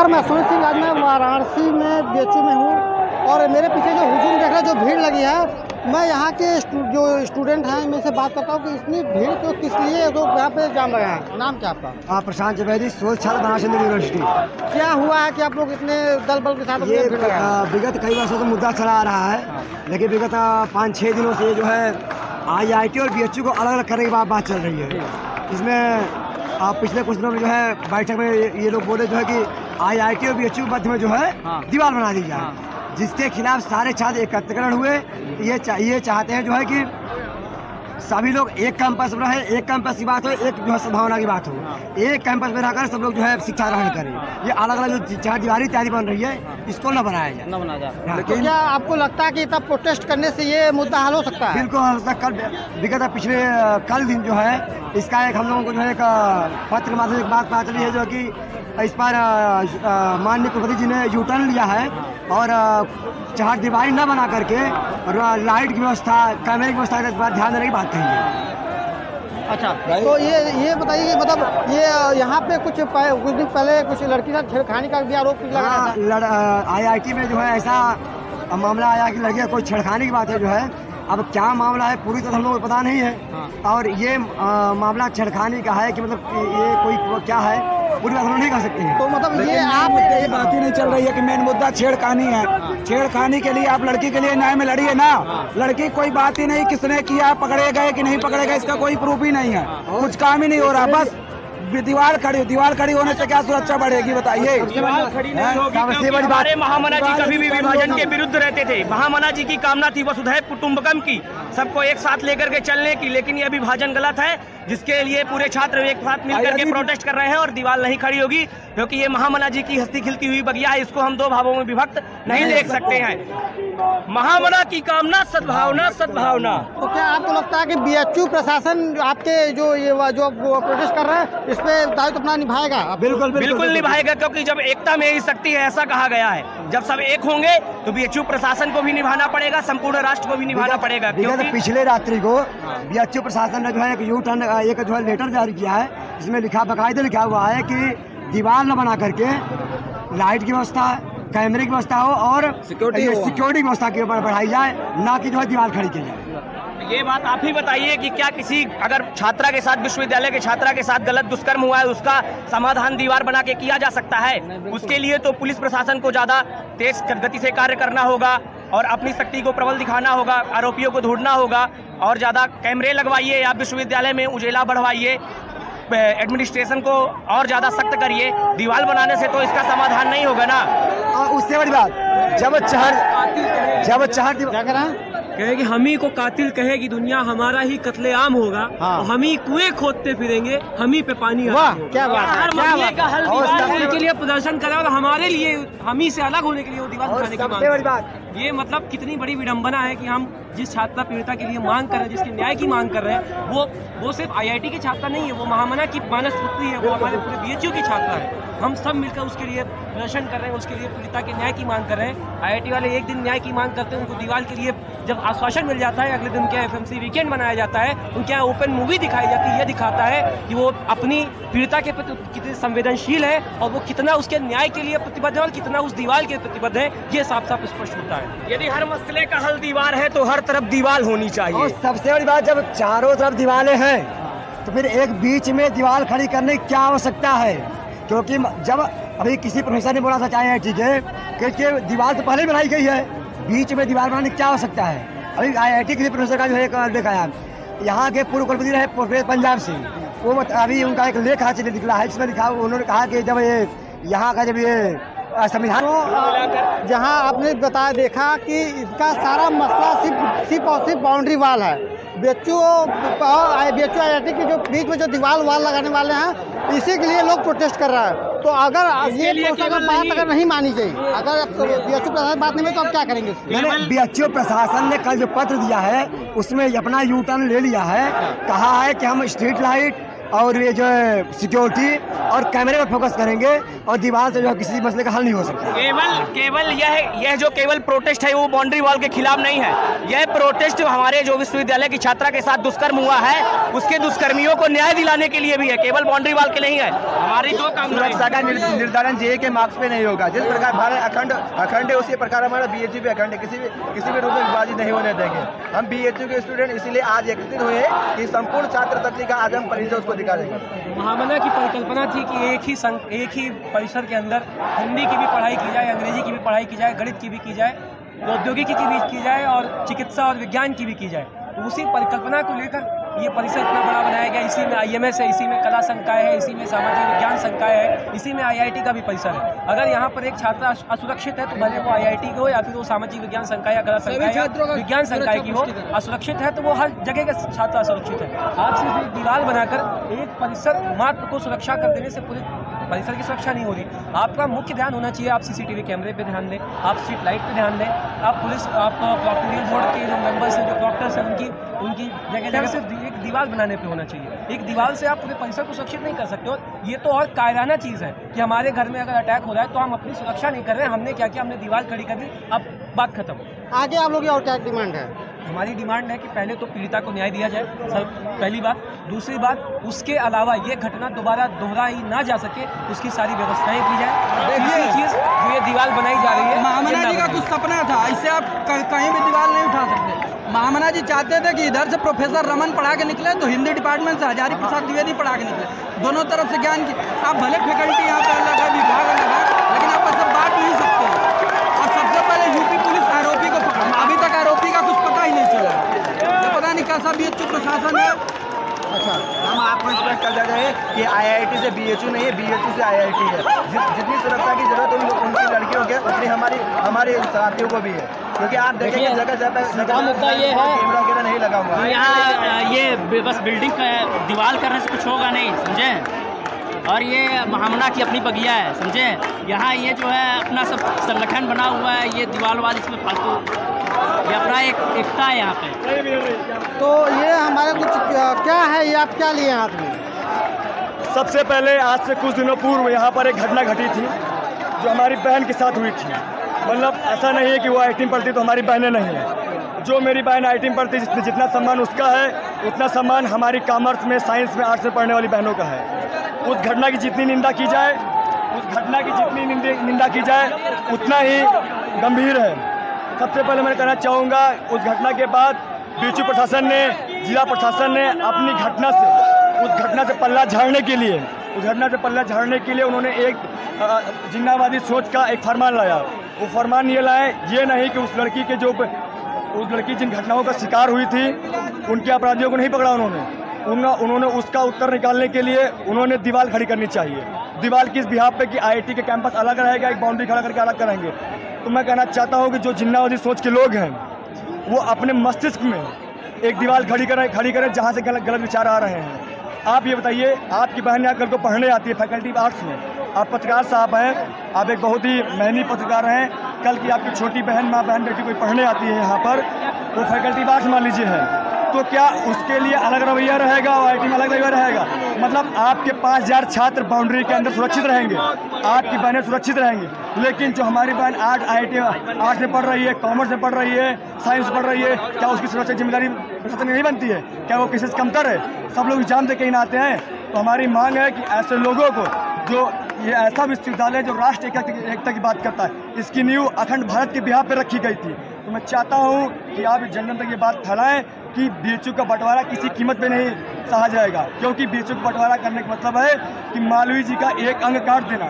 नमस्कार, मैं सुनील सिंह। आज मैं वाराणसी में बीएचयू में हूँ और मेरे पीछे जो हुजूम देख रहे हैं, जो भीड़ लगी है, मैं यहाँ के जो स्टूडेंट हैं मैं से बात करता हूँ कि इतनी भीड़ तो किस लिए तो यहाँ पे जाम लगा है। नाम क्या आपका? प्रशांत जवेदी, सोच छात्र बनारस हिंदू यूनिवर्सिटी। क्या हुआ है कि आप लोग इतने दल बल के साथ ये विगत कई वर्षों से मुद्दा चला आ रहा है, लेकिन विगत 5-6 दिनों से जो है IIT और बीएचयू को अलग अलग करने की बात चल रही है। इसमें पिछले कुछ दिनों में जो है बैठक में ये लोग बोले जो है कि IIT और बीएचयू के मध्य में जो है दीवार बना दी जाए, जिसके खिलाफ सारे छात्र एकत्रीकरण हुए। ये चाहते हैं जो है कि सभी लोग एक कैंपस में रहे, एक कैंपस की बात हो, एक जो है सद्भावना की बात हो, एक कैंपस में रहकर सब लोग जो है शिक्षा ग्रहण करें। ये अलग अलग जो चार दीवारी तैयारी बन रही है, इसको न बनाया जाए। तो क्या आपको लगता है कि तब प्रोटेस्ट करने से ये मुद्दा हल हो सकता है? बिल्कुल हल हो सकता है। विगत पिछले कल दिन जो है इसका एक हम लोगों को जो है एक पत्र के माध्यम से एक बात पता चली है जो कि इस पर माननीय कुलपति जी ने यू टर्न लिया है और चार दीवारी न बना करके लाइट की व्यवस्था, कैमरे की व्यवस्था के बाद ध्यान देने की बात कही है। अच्छा, तो ये बताइए कि मतलब ये यहाँ पे कुछ दिन पहले कुछ लड़की का छेड़खानी का भी आरोप लगा। IIT में जो है ऐसा मामला आया कि लड़की कोई छेड़खानी की बात है जो है। अब क्या मामला है पूरी तरह हम लोगों को पता नहीं है। और ये मामला छेड़खानी का है कि मतलब ये कोई क्या है पूरी बात हम नहीं कर सकते हैं। तो मतलब ये आप ये बात ही नहीं चल रही है कि मेन मुद्दा छेड़खानी है। छेड़खानी के लिए आप लड़की के लिए न्याय में लड़िए ना। लड़की कोई बात ही नहीं, किसने किया, पकड़े गए कि नहीं पकड़े गए, इसका कोई प्रूफ ही नहीं है। कुछ काम ही नहीं हो रहा, बस दीवार खड़ी होने से क्या सुरक्षा बढ़ेगी बताइए। सबसे बड़ी बात, महामना जी कभी भी विभाजन के विरुद्ध रहते थे। महामना जी की कामना थी वसुधैव कुटुंबकम की, सबको एक साथ लेकर के चलने की, लेकिन ये विभाजन गलत है, जिसके लिए पूरे छात्र एक साथ मिलकर के प्रोटेस्ट कर रहे हैं और दीवार नहीं खड़ी होगी, क्योंकि ये महामना जी की हस्ती खिलती हुई बगिया है। इसको हम दो भागों में विभक्त नहीं देख सकते हैं। महामना की कामना, सद्भावना, सद्भावना। तो क्या आपको लगता है कि बीएचयू प्रशासन आपके जो प्रोटेस्ट कर रहे हैं इस पे दायित्व अपना निभाएगा? बिल्कुल निभाएगा, क्योंकि जब एकता में ही शक्ति है ऐसा कहा गया है। जब सब एक होंगे तो बीएचयू प्रशासन को भी निभाना पड़ेगा, संपूर्ण राष्ट्र को भी निभाना पड़ेगा। क्योंकि पिछले रात्रि को बीएचयू प्रशासन ने जो है एक यू टर्न एक जो है लेटर जारी किया है, इसमें बाकायदे लिखा हुआ है कि दीवार न बना करके लाइट की व्यवस्था, कैमरे की व्यवस्था हो और सिक्योरिटी की व्यवस्था की बढ़ाई जाए, ना कि जो है दीवार खड़ी की जाए। ये बात आप ही बताइए कि क्या किसी अगर छात्रा के साथ, विश्वविद्यालय के छात्रा के साथ गलत दुष्कर्म हुआ है, उसका समाधान दीवार बना के किया जा सकता है? उसके लिए तो पुलिस प्रशासन को ज्यादा तेज गति से कार्य करना होगा और अपनी शक्ति को प्रबल दिखाना होगा, आरोपियों को ढूंढना होगा और ज्यादा कैमरे लगवाइए या विश्वविद्यालय में उजेला बढ़वाइए, एडमिनिस्ट्रेशन को और ज्यादा सख्त करिए। दीवार बनाने से तो इसका समाधान नहीं होगा ना। उससे बड़ी बात, जब चार कहेगी हम ही को कातिल कहेगी दुनिया, हमारा ही कत्लेआम होगा, हम ही कुएं खोदते फिरेंगे, हम ही पे पानी आएगा। क्या बात है, हर मसले का हल दीवार के लिए प्रदर्शन करा और हमारे लिए, हम ही से अलग होने के लिए वो दीवार बनाने की मांग। ये मतलब कितनी बड़ी विडंबना है कि हम जिस छात्रा पीड़िता के लिए मांग कर रहे हैं, जिसके न्याय की मांग कर रहे हैं, वो सिर्फ IIT की छात्रा नहीं है, वो महामना की मानस पुत्री है, वो हमारे पूरे बीएचयू की छात्रा है। हम सब मिलकर उसके लिए प्रदर्शन कर रहे हैं, उसके लिए पीड़िता के न्याय की मांग कर रहे हैं। IIT वाले एक दिन न्याय की मांग करते हैं, उनको दीवार के लिए जब आश्वासन मिल जाता है, अगले दिन उनके FMC वीकेंड मनाया जाता है, उनके यहाँ ओपन मूवी दिखाई जाती है। यह दिखाता है कि वो अपनी पीड़िता के प्रति कितने संवेदनशील है और वो कितना उसके न्याय के लिए प्रतिबद्ध है और कितना उस दीवार के प्रतिबद्ध है, ये साफ साफ स्पष्ट होता है। यदि हर मसले का हल दीवार है तो हर तरफ दीवार होनी चाहिए। और सबसे बड़ी बात, जब चारों तरफ दीवारें हैं तो फिर एक बीच में दीवार खड़ी करने की क्या आवश्यकता है? क्योंकि जब अभी किसी प्रोफेसर ने बोला था IIT के कि दीवार तो पहले बनाई गई है, बीच में दीवार बनाने की क्या आवश्यकता है? अभी IIT के प्रोफेसर का जो है एक दिखाया, यहाँ के पूर्व कुलपति रहे प्रोफेसर पंजाब सिंह, वो अभी उनका एक लेख आज निकला है, जिसमें लिखा उन्होंने कहा कि जब ये यहाँ का जब ये संविधान, जहाँ आपने बताया देखा कि इसका सारा मसला सिर्फ और सिर्फ बाउंड्री वाल है। बीएचयू IIT के जो बीच में जो दीवार वाल लगाने वाले हैं, इसी के लिए लोग प्रोटेस्ट कर रहा है। तो अगर ये बात अगर नहीं मानी जाए, अगर बीएचयू प्रशासन बात नहीं है, तो आप क्या करेंगे? बीएचयू प्रशासन ने कल जो पत्र दिया है उसमें अपना यू टर्न ले लिया है, कहा है कि हम स्ट्रीट लाइट, और ये जो है सिक्योरिटी और कैमरे पर फोकस करेंगे और दीवार से जो है किसी मसले का हल नहीं हो सकता। केवल यह जो केवल प्रोटेस्ट है वो बाउंड्री वॉल के खिलाफ नहीं है। यह प्रोटेस्ट हमारे जो विश्वविद्यालय की छात्रा के साथ दुष्कर्म हुआ है उसके दुष्कर्मियों को न्याय दिलाने के लिए भी है, केवल बाउंड्री वॉल के नहीं है। हमारी दो सुरक्षा का निर्धारण जेईई के मार्क्स पे नहीं होगा। जिस प्रकार भारत अखंड है उसी प्रकार हमारा बीएचयू भी अखंड है, किसी भी रूप में विभाजित नहीं होने देंगे। हम बीएचयू के स्टूडेंट इसीलिए आज एकत्रित हुए कि संपूर्ण छात्र शक्ति का आज हम परिचय उसको दिखा देंगे। महामना की परिकल्पना थी कि एक ही परिसर के अंदर हिंदी की भी पढ़ाई की जाए, अंग्रेजी की भी पढ़ाई की जाए, गणित की भी की जाए, प्रौद्योगिकी की भी की जाए और चिकित्सा और विज्ञान की भी की जाए। तो उसी परिकल्पना को लेकर ये परिसर इतना बड़ा बनाया गया। इसी में IMS है, इसी में कला संकाय है, इसी में सामाजिक विज्ञान संकाय है, इसी में IIT का भी परिसर है। अगर यहाँ पर एक छात्र असुरक्षित है तो भले वो IIT की हो या फिर वो सामाजिक विज्ञान संकाय या कला संकाय या विज्ञान संकाय की हो, असुरक्षित है तो वो हर जगह का छात्र असुरक्षित है। आप सिर्फ एक दीवार बनाकर एक परिसर मात्र को सुरक्षा कर देने से पूरे परिसर की सुरक्षा नहीं हो रही। आपका मुख्य ध्यान होना चाहिए, आप CCTV कैमरे पे ध्यान दें, आप स्ट्रीट लाइट पे ध्यान दें, आप पुलिस, आप प्रॉक्टोरियल बोर्ड के जो मेंबर्स हैं, जो प्रॉक्टर्स हैं, उनकी जगह जगह सिर्फ एक दीवार बनाने पे होना चाहिए। एक दीवार से आप पूरे परिसर को सुरक्षित नहीं कर सकते। और ये तो और कायराना चीज़ है कि हमारे घर में अगर अटैक हो रहा है तो हम अपनी सुरक्षा नहीं कर रहे हैं। हमने क्या किया, हमने दीवार खड़ी कर दी, अब बात खत्म। आगे आप लोग की और क्या डिमांड है? हमारी डिमांड है कि पहले तो पीड़िता को न्याय दिया जाए, सर, पहली बात। दूसरी बात, उसके अलावा ये घटना दोबारा दोहराई ना जा सके उसकी सारी व्यवस्थाएं की जाए। तीसरी चीज़ जो ये दीवार बनाई जा रही है, महामना जी का कुछ सपना था, इससे आप कहीं भी दीवार नहीं उठा सकते। महामना जी चाहते थे कि इधर से प्रोफेसर रमन पढ़ा के निकले तो हिंदी डिपार्टमेंट से हजारी प्रसाद द्विवेदी पढ़ा के निकले, दोनों तरफ से ज्ञान की। आप भले फैकल्टी यहाँ पे अलग है, विभाग अलग है, लेकिन आप सब बांट नहीं सकते। और सबसे पहले यूपी पुलिस आरोपी को पकड़ा, अभी तक आरोपी का कुछ पता ही नहीं चला। ये पता नहीं कैसा बीएचयू प्रशासन है। अच्छा, हम आपको स्पष्ट कर देते हैं कि IIT से BHU नहीं है, BHU से IIT है। जितनी सुरक्षा की जरूरत उनकी लड़कियों के उतनी हमारी साथियों को भी है, क्योंकि आप देखेंगे जगह जगह मुद्दा ये है कैमरा वगैरह नहीं लगा हुआ है। यहाँ ये बस बिल्डिंग दीवार करने से कुछ होगा नहीं, समझे। और ये महामना की अपनी बगिया है, समझे। यहाँ ये जो है अपना सब संगठन बना हुआ है, ये दीवार वाल इसमें फालतू, ये अपना एक एकता है यहाँ पे। तो ये हमारे कुछ क्या है, ये आप क्या लिए हाथ में? सबसे पहले आज से कुछ दिनों पूर्व यहाँ पर एक घटना घटी थी जो हमारी बहन के साथ हुई थी। मतलब ऐसा नहीं है कि वो IIT में पढ़ती तो हमारी बहनें नहीं हैं। जो मेरी बहन IIT में पढ़ती, जितना सम्मान उसका है उतना सम्मान हमारी कॉमर्स में, साइंस में, आर्ट्स में पढ़ने वाली बहनों का है। उस घटना की जितनी निंदा की जाए, निंदा की जाए उतना ही गंभीर है। सबसे पहले मैं कहना चाहूँगा, उस घटना के बाद बीएचयू प्रशासन ने, जिला प्रशासन ने अपनी उस घटना से पल्ला झाड़ने के लिए उन्होंने एक जिन्नावादी सोच का एक फरमान लाया। वो फरमान ये लाए, ये नहीं कि उस लड़की जिन घटनाओं का शिकार हुई थी उनके अपराधियों को नहीं पकड़ा उन्होंने उसका उत्तर निकालने के लिए उन्होंने दीवार खड़ी करनी चाहिए। दीवार किस बिहाफ पे कि IIT के कैंपस अलग रहेगा, एक बाउंड्री खड़ा करके अलग करेंगे। तो मैं कहना चाहता हूँ कि जो जिन्नावादी सोच के लोग हैं वो अपने मस्तिष्क में एक दीवार खड़ी करें जहाँ से गलत विचार आ रहे हैं। आप ये बताइए, आपकी बहन यहाँ कल को पढ़ने आती है फैकल्टी आर्ट्स में, आप पत्रकार साहब हैं, आप एक बहुत ही मेहनती पत्रकार हैं, कल की आपकी छोटी बहन, माँ, बहन, बेटी कोई पढ़ने आती है यहाँ पर, वो फैकल्टी आर्ट्स मान लीजिए है, तो क्या उसके लिए अलग रवैया रहेगा और IIT में अलग रवैया रहेगा? मतलब आपके 5000 छात्र बाउंड्री के अंदर सुरक्षित रहेंगे, आपकी बहनें सुरक्षित रहेंगी, लेकिन जो हमारी बहन IIT आर्ट्स में पढ़ रही है, कॉमर्स में पढ़ रही है, साइंस पढ़ रही है, क्या उसकी सुरक्षा जिम्मेदारी प्रशासन नहीं बनती है? क्या वो किसी से कमतर है? सब लोग एग्जाम दे के ही आते हैं। तो हमारी मांग है कि ऐसे लोगों को, जो ये ऐसा विश्वविद्यालय जो राष्ट्र एकता की बात करता है, इसकी नींव अखंड भारत के बिहार पर रखी गई थी। तो मैं चाहता हूँ कि आप जन जन तक ये बात फैलाएं कि बीएचयू का बंटवारा किसी कीमत पे नहीं सहा जाएगा, क्योंकि बीएचयू का बंटवारा करने का मतलब है कि मालवीय जी का एक अंग काट देना,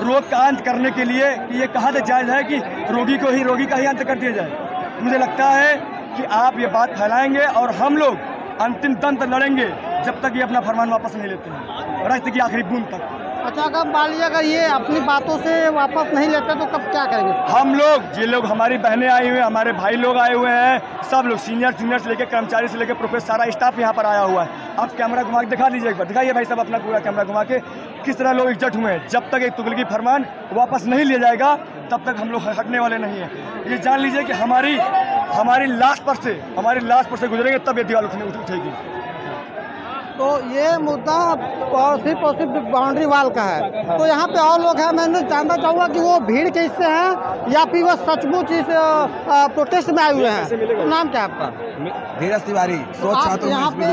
रोग का अंत करने के लिए। कि ये कहा जायज़ है कि रोगी का ही अंत कर दिया जाए। मुझे लगता है कि आप ये बात फैलाएंगे और हम लोग अंतिम दम तक लड़ेंगे जब तक ये अपना फरमान वापस नहीं लेते हैं, रक्त की आखिरी बूंद तक। अच्छा, अगर मान लीजिए अगर ये अपनी बातों से वापस नहीं लेते तो कब क्या करेंगे? हम लोग, ये लोग, हमारी बहनें आई हुई हैं, हमारे भाई लोग आए हुए हैं, सब लोग सीनियर से लेकर कर्मचारी से लेकर प्रोफेसर, सारा स्टाफ यहाँ पर आया हुआ है। आप कैमरा घुमा के दिखा दीजिए एक बार, दिखाइए भाई सब अपना पूरा कैमरा घुमा के, किस तरह लोग एकजुट हुए हैं। जब तक एक तुगलकी फरमान वापस नहीं लिया जाएगा तब तक हम लोग हटने वाले नहीं हैं। ये जान लीजिए कि हमारी लाश पर से गुजरेंगे तब ये दीवार उठेगी। तो ये मुद्दा सिर्फ और सिर्फ बाउंड्री वाल का है। तो यहाँ पे और लोग हैं, मैं जानना चाहूँगा कि वो भीड़ के हिस्से हैं या फिर वो सचमुच इस प्रोटेस्ट में आए हुए हैं। तो नाम क्या है आपका? धीरज तिवारी। आप यहाँ पे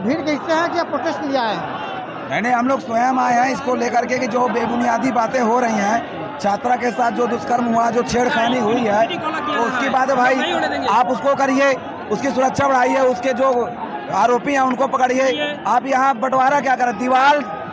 भीड़ के हिस्से हैं कि आपप्रोटेस्ट के लिए आए हैं? नहीं, हम लोग स्वयं आए हैं इसको लेकर के कि जो बेबुनियादी बातें हो रही हैं, छात्रा के साथ जो दुष्कर्म हुआ, जो छेड़खानी हुई है, तो उसकी बात है भाई, आप उसको करिए, उसकी सुरक्षा बढ़ाइए, उसके जो आरोपी हैं उनको पकड़िए। आप यहाँ बंटवारा क्या करें?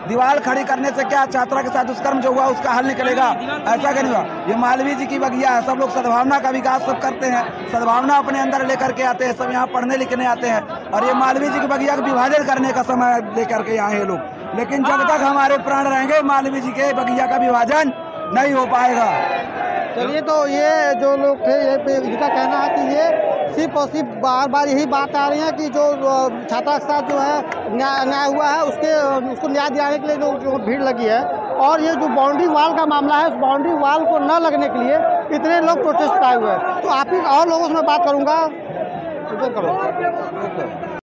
दीवार खड़ी करने से क्या छात्रा के साथ दुष्कर्म जो हुआ उसका हल निकलेगा? ऐसा क्या नहीं हुआ। ये मालवीय जी की बगिया है, सब लोग सद्भावना का विकास सब करते हैं, सद्भावना अपने अंदर लेकर के आते हैं, सब यहाँ पढ़ने लिखने आते हैं, और ये मालवीय जी की बगिया का विभाजन करने का समय लेकर के आए हैं लोग। लेकिन जब तक हमारे प्राण रहेंगे मालवीय जी के बगिया का विभाजन नहीं हो पाएगा। चलिए, तो ये जो लोग थे, ये इनका कहना है कि ये सिर्फ और सिर्फ बार बार यही बात आ रही है कि जो छात्रा के साथ जो है न्याय हुआ है उसको न्याय दिलाने के लिए जो भीड़ लगी है, और ये जो बाउंड्री वाल का मामला है, उस बाउंड्री वाल को न लगने के लिए इतने लोग प्रोटेस्ट आए हुए हैं। तो आप ही और लोगों से मैं बात करूँगा, करो।